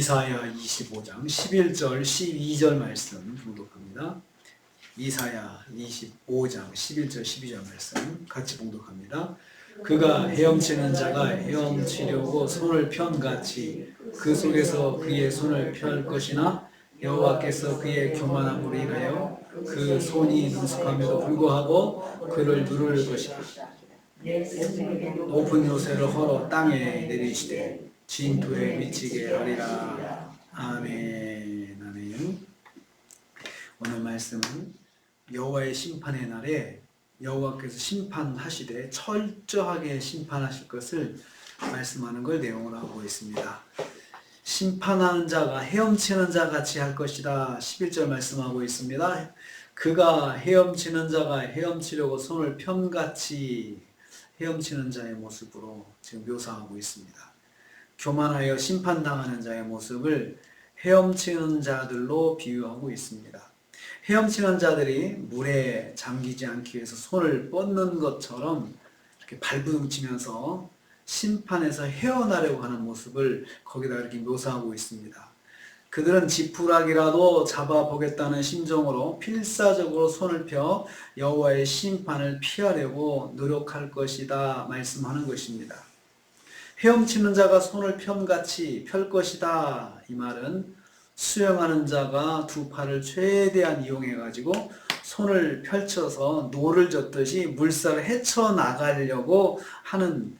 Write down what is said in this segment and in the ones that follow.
이사야 25장 11절 12절 말씀 봉독합니다. 이사야 25장 11절 12절 말씀 같이 봉독합니다. 그가 헤엄치는 자가 헤엄치려고 손을 편같이 그 속에서 그의 손을 펼 것이나 여호와께서 그의 교만함으로 인하여 그 손이 능숙함에도 불구하고 그를 누를 것이다. 높은 요새를 헐어 땅에 내리시되 진토에 미치게 하리라. 아멘. 아멘. 오늘 말씀은 여호와의 심판의 날에 여호와께서 심판하시되 철저하게 심판하실 것을 말씀하는 걸 내용으로 하고 있습니다. 심판하는 자가 헤엄치는 자 같이 할 것이다. 11절 말씀하고 있습니다. 그가 헤엄치는 자가 헤엄치려고 손을 편같이 헤엄치는 자의 모습으로 지금 묘사하고 있습니다. 교만하여 심판당하는 자의 모습을 헤엄치는 자들로 비유하고 있습니다. 헤엄치는 자들이 물에 잠기지 않기 위해서 손을 뻗는 것처럼 이렇게 발부둥치면서 심판에서 헤어나려고 하는 모습을 거기다 이렇게 묘사하고 있습니다. 그들은 지푸라기라도 잡아보겠다는 심정으로 필사적으로 손을 펴 여호와의 심판을 피하려고 노력할 것이다 말씀하는 것입니다. 헤엄치는 자가 손을 편같이 펼 것이다. 이 말은 수영하는 자가 두 팔을 최대한 이용해 가지고 손을 펼쳐서 노를 젓듯이 물살을 헤쳐나가려고 하는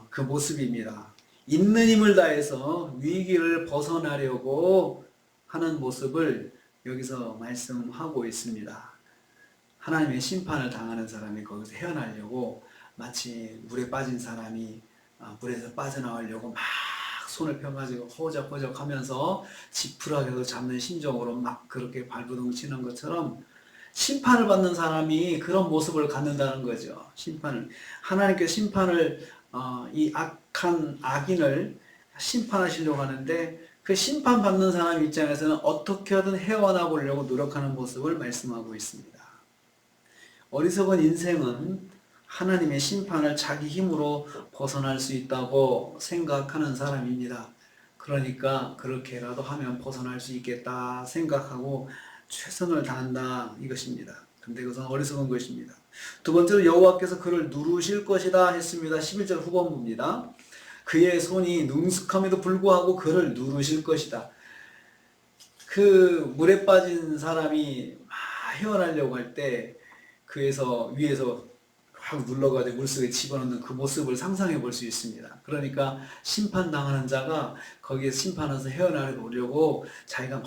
그 모습입니다. 있는 힘을 다해서 위기를 벗어나려고 하는 모습을 여기서 말씀하고 있습니다. 하나님의 심판을 당하는 사람이 거기서 헤어나려고 마치 물에 빠진 사람이 물에서 빠져나오려고 막 손을 펴가지고 호적호적 하면서 지푸라기도 잡는 심정으로 막 그렇게 발부둥치는 것처럼 심판을 받는 사람이 그런 모습을 갖는다는 거죠. 하나님께서 심판을 이 악한 악인을 심판하시려고 하는데 그 심판받는 사람 입장에서는 어떻게든 헤어나 보려고 노력하는 모습을 말씀하고 있습니다. 어리석은 인생은 하나님의 심판을 자기 힘으로 벗어날 수 있다고 생각하는 사람입니다. 그러니까 그렇게라도 하면 벗어날 수 있겠다 생각하고 최선을 다한다 이것입니다. 근데 그것은 어리석은 것입니다. 두 번째로 여호와께서 그를 누르실 것이다 했습니다. 11절 후반부입니다. 그의 손이 능숙함에도 불구하고 그를 누르실 것이다. 그 물에 빠진 사람이 막 헤어나려고 할 때 위에서 확 눌러가지고 물속에 집어넣는 그 모습을 상상해 볼 수 있습니다. 그러니까 심판당하는 자가 거기에 심판해서 헤어나려고 자기가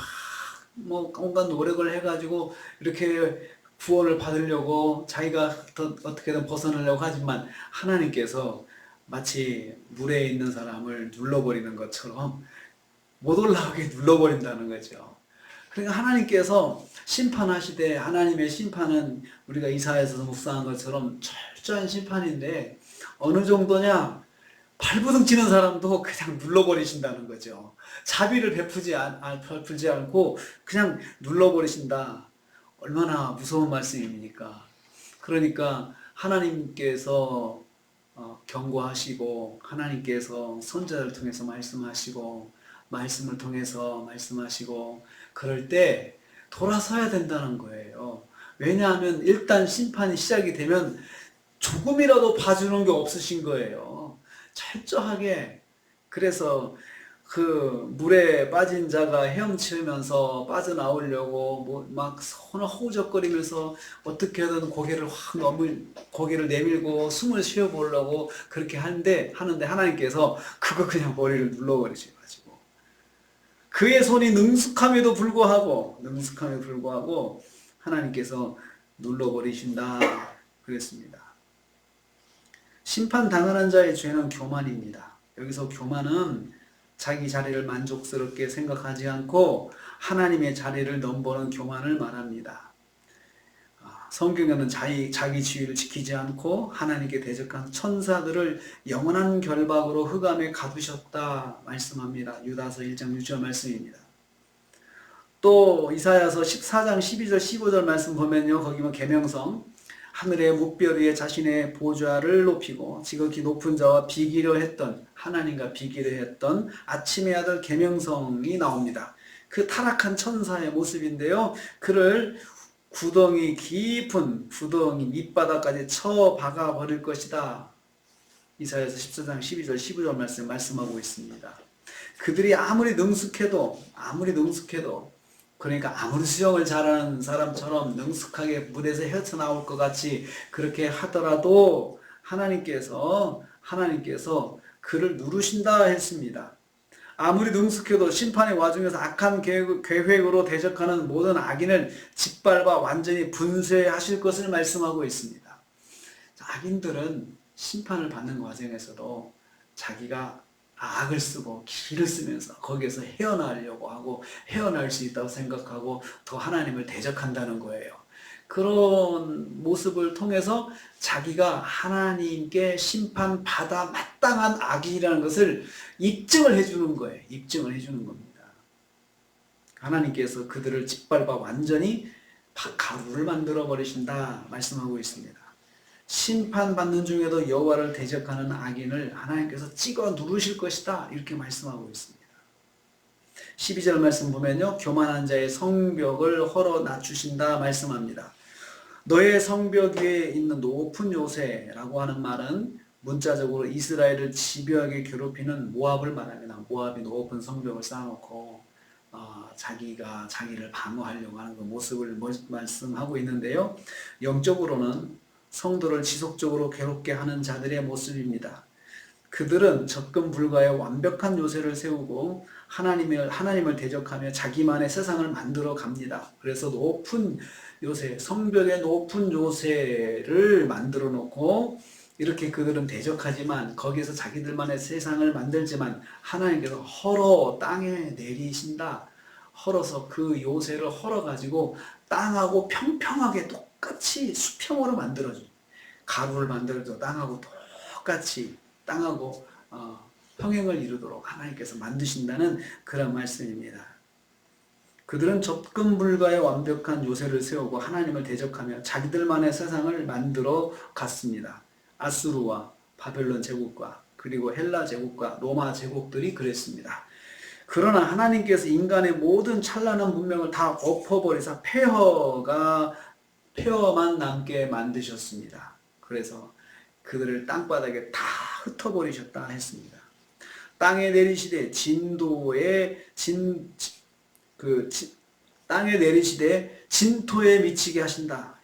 온갖 노력을 해가지고 이렇게 구원을 받으려고 자기가 어떻게든 벗어나려고 하지만 하나님께서 마치 물에 있는 사람을 눌러버리는 것처럼 못 올라가게 눌러버린다는 거죠. 그러니까 하나님께서 심판하시되 하나님의 심판은 우리가 이사야에서 묵상한 것처럼 철저한 심판인데 어느 정도냐? 발부둥치는 사람도 그냥 눌러버리신다는 거죠. 자비를 베풀지 않고 그냥 눌러버리신다. 얼마나 무서운 말씀입니까? 그러니까 하나님께서 경고하시고 하나님께서 선지자를 통해서 말씀하시고 말씀을 통해서 말씀하시고 그럴 때 돌아서야 된다는 거예요. 왜냐하면 일단 심판이 시작이 되면 조금이라도 봐주는 게 없으신 거예요. 철저하게. 그래서 그 물에 빠진 자가 헤엄치면서 빠져나오려고 막 손을 허우적거리면서 어떻게든 고개를 내밀고 숨을 쉬어보려고 그렇게 하는데 하나님께서 그거 그냥 머리를 눌러버리셔가지고 그의 손이 능숙함에도 불구하고 하나님께서 눌러버리신다 그랬습니다. 심판당하는 자의 죄는 교만입니다. 여기서 교만은 자기 자리를 만족스럽게 생각하지 않고 하나님의 자리를 넘보는 교만을 말합니다. 성경에는 자기 지위를 지키지 않고 하나님께 대적한 천사들을 영원한 결박으로 흑암에 가두셨다 말씀합니다. 유다서 1장 6절 말씀입니다. 또 이사야서 14장 12절 15절 말씀 보면요. 거기 계명성 하늘의 묵별 위에 자신의 보좌를 높이고 지극히 높은 자와 비기려 했던, 하나님과 비기려 했던 아침의 아들 계명성이 나옵니다. 그 타락한 천사의 모습인데요. 그를 깊은 구덩이 밑바닥까지 쳐 박아 버릴 것이다. 이사야서 14장 12절 15절 말씀하고 있습니다. 그들이 아무리 능숙해도 그러니까 아무리 수영을 잘하는 사람처럼 능숙하게 물에서 헤쳐나올 것 같이 그렇게 하더라도 하나님께서 그를 누르신다 했습니다. 아무리 능숙해도 심판의 와중에서 악한 계획으로 대적하는 모든 악인을 짓밟아 완전히 분쇄하실 것을 말씀하고 있습니다. 악인들은 심판을 받는 과정에서도 자기가 악을 쓰고 기를 쓰면서 거기에서 헤어나려고 하고 헤어날 수 있다고 생각하고 더 하나님을 대적한다는 거예요. 그런 모습을 통해서 자기가 하나님께 심판받아 마땅한 악인이라는 것을 입증을 해주는 거예요. 입증을 해주는 겁니다. 하나님께서 그들을 짓밟아 완전히 가루를 만들어 버리신다 말씀하고 있습니다. 심판받는 중에도 여호와를 대적하는 악인을 하나님께서 찍어 누르실 것이다 이렇게 말씀하고 있습니다. 12절 말씀 보면요, 교만한 자의 성벽을 헐어 낮추신다 말씀합니다. 너의 성벽 위에 있는 높은 요새라고 하는 말은 문자적으로 이스라엘을 집요하게 괴롭히는 모압을 말합니다. 모압이 높은 성벽을 쌓아놓고 자기가 자기를 방어하려고 하는 그 모습을 말씀하고 있는데요. 영적으로는 성도를 지속적으로 괴롭게 하는 자들의 모습입니다. 그들은 접근 불가의 완벽한 요새를 세우고 하나님을 대적하며 자기만의 세상을 만들어 갑니다. 그래서 높은 요새, 성벽의 높은 요새를 만들어 놓고 이렇게 그들은 대적하지만 거기에서 자기들만의 세상을 만들지만 하나님께서 헐어 땅에 내리신다. 헐어서 그 요새를 헐어가지고 땅하고 평평하게 똑같이 수평으로 만들어줘. 가루를 만들어줘. 땅하고 똑같이 땅하고 평행을 이루도록 하나님께서 만드신다는 그런 말씀입니다. 그들은 접근 불가의 완벽한 요새를 세우고 하나님을 대적하며 자기들만의 세상을 만들어 갔습니다. 아수르와 바벨론 제국과 그리고 헬라 제국과 로마 제국들이 그랬습니다. 그러나 하나님께서 인간의 모든 찬란한 문명을 다 엎어버리사 폐허만 남게 만드셨습니다. 그래서 그들을 땅바닥에 다 흩어버리셨다 했습니다. 땅에 내리시되 땅에 내리시되 진토에 미치게 하신다.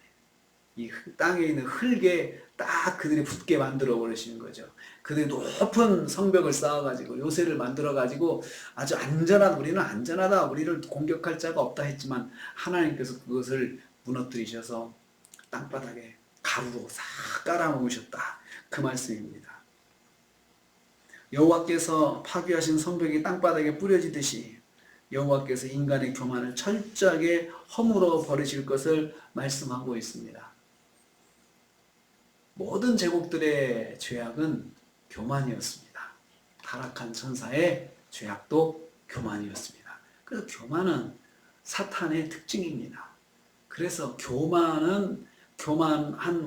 이 땅에 있는 흙에 딱 그들이 붙게 만들어 버리시는 거죠. 그들이 높은 성벽을 쌓아가지고 요새를 만들어가지고 아주 우리는 안전하다, 우리를 공격할 자가 없다 했지만 하나님께서 그것을 무너뜨리셔서 땅바닥에 가루로 싹 깔아놓으셨다. 그 말씀입니다. 여호와께서 파괴하신 성벽이 땅바닥에 뿌려지듯이 여호와께서 인간의 교만을 철저하게 허물어 버리실 것을 말씀하고 있습니다. 모든 제국들의 죄악은 교만이었습니다. 타락한 천사의 죄악도 교만이었습니다. 그래서 교만은 사탄의 특징입니다. 그래서 교만한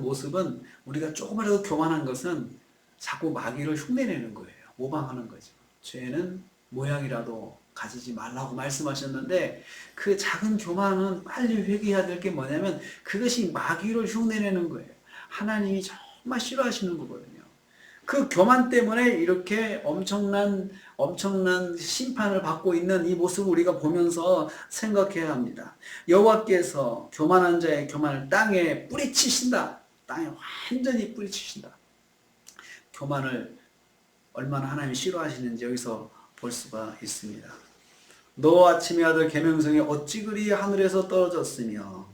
모습은 우리가 조금이라도 교만한 것은 자꾸 마귀를 흉내내는 거예요. 모방하는 거죠. 죄는 모양이라도 가지지 말라고 말씀하셨는데 그 작은 교만은 빨리 회개해야 될 게 뭐냐면 그것이 마귀를 흉내내는 거예요. 하나님이 정말 싫어하시는 거거든요. 그 교만 때문에 이렇게 엄청난 심판을 받고 있는 이 모습을 우리가 보면서 생각해야 합니다. 여호와께서 교만한 자의 교만을 땅에 뿌리치신다. 땅에 완전히 뿌리치신다. 교만을 얼마나 하나님이 싫어하시는지 여기서 볼 수가 있습니다. 너 아침의 아들 계명성이 어찌 그리 하늘에서 떨어졌으며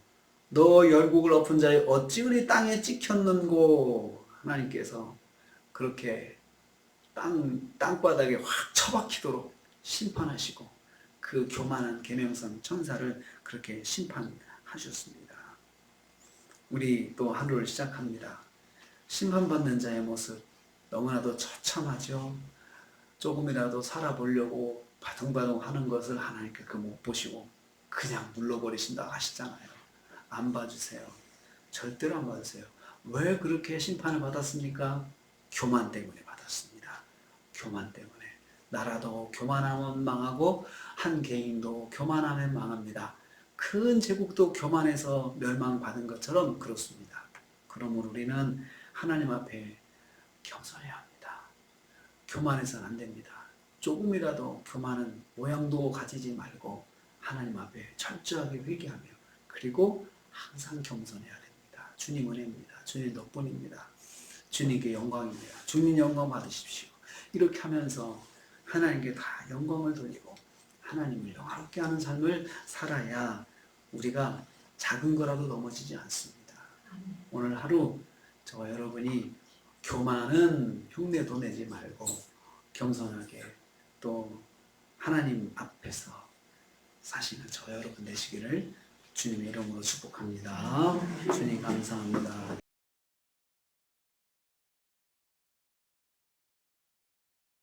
너 열국을 엎은 자의 어찌 그리 땅에 찍혔는고. 하나님께서 그렇게 땅바닥에 확 처박히도록 심판하시고 그 교만한 계명성 천사를 그렇게 심판하셨습니다. 우리 또 하루를 시작합니다. 심판받는 자의 모습 너무나도 처참하죠. 조금이라도 살아보려고 바둥바둥 하는 것을 하나님께서 못 보시고 그냥 눌러버리신다고 하시잖아요. 안 봐주세요. 절대로 안 봐주세요. 왜 그렇게 심판을 받았습니까? 교만 때문에 받았습니다. 교만 때문에. 나라도 교만하면 망하고 한 개인도 교만하면 망합니다. 큰 제국도 교만해서 멸망받은 것처럼 그렇습니다. 그러므로 우리는 하나님 앞에 겸손해야 합니다. 교만해서는 안 됩니다. 조금이라도 교만은 모양도 가지지 말고 하나님 앞에 철저하게 회개하며 그리고 항상 겸손해야 됩니다. 주님 은혜입니다. 주님 덕분입니다. 주님께 영광입니다. 주님 영광 받으십시오. 이렇게 하면서 하나님께 다 영광을 돌리고 하나님을 영화롭게 하는 삶을 살아야 우리가 작은 거라도 넘어지지 않습니다. 오늘 하루 저와 여러분이 교만은 흉내도 내지 말고 겸손하게 또 하나님 앞에서 사시는 저와 여러분 되시기를 주님의 이름으로 축복합니다. 주님 감사합니다.